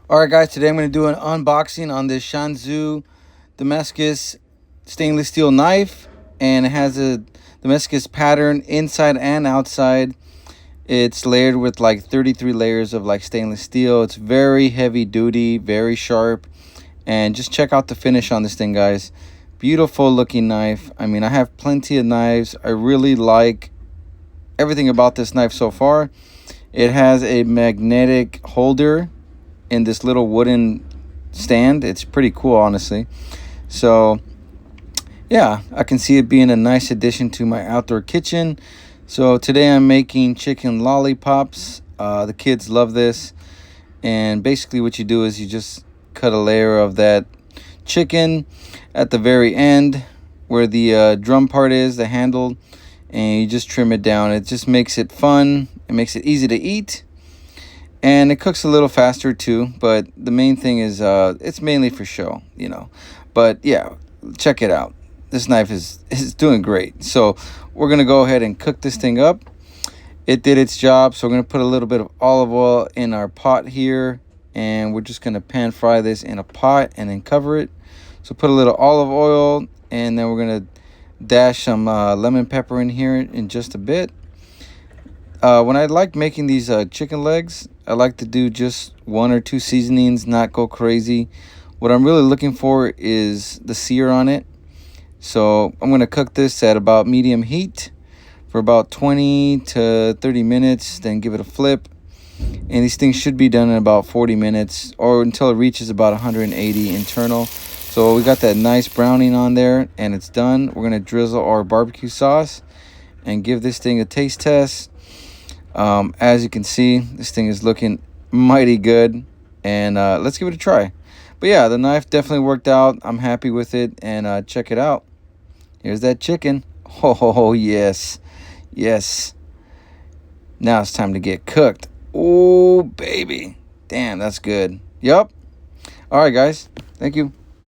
Alright guys, today I'm going to do an unboxing on this Shanzu Damascus stainless steel knife, and it has a Damascus pattern inside and outside. It's layered with like 33 layers of like stainless steel. It's very heavy duty, very sharp, and just check out the finish on this thing, guys. Beautiful looking knife. I mean, I have plenty of knives. I really like everything about this knife so far. It has a magnetic holder in this little wooden stand. It's pretty cool, honestly. So yeah, I can see it being a nice addition to my outdoor kitchen. So today I'm making chicken lollipops. The kids love this, and basically what you do is you just cut a layer of that chicken at the very end where the drum part is, the handle, and you just trim it down. It just makes it fun. It makes it easy to eat, and it cooks a little faster too, but the main thing is it's mainly for show, you know. But yeah, check it out. This knife is doing great. So we're gonna go ahead and cook this thing up. It did its job, so we're gonna put a little bit of olive oil in our pot here, and we're just gonna pan fry this in a pot and then cover it. So put a little olive oil, and then we're gonna dash some lemon pepper in here in just a bit. When I like making these chicken legs, I like to do just one or two seasonings, not go crazy. What I'm really looking for is the sear on it. So I'm going to cook this at about medium heat for about 20 to 30 minutes, then give it a flip. And these things should be done in about 40 minutes or until it reaches about 180 internal. So we got that nice browning on there, and it's done. We're going to drizzle our barbecue sauce and give this thing a taste test. As you can see, this thing is looking mighty good, and let's give it a try. But yeah, the knife definitely worked out. I'm happy with it, and check it out. Here's that chicken. Oh yes, yes. Now it's time to get cooked. Oh baby, damn, that's good. Yup. All right, guys, thank you.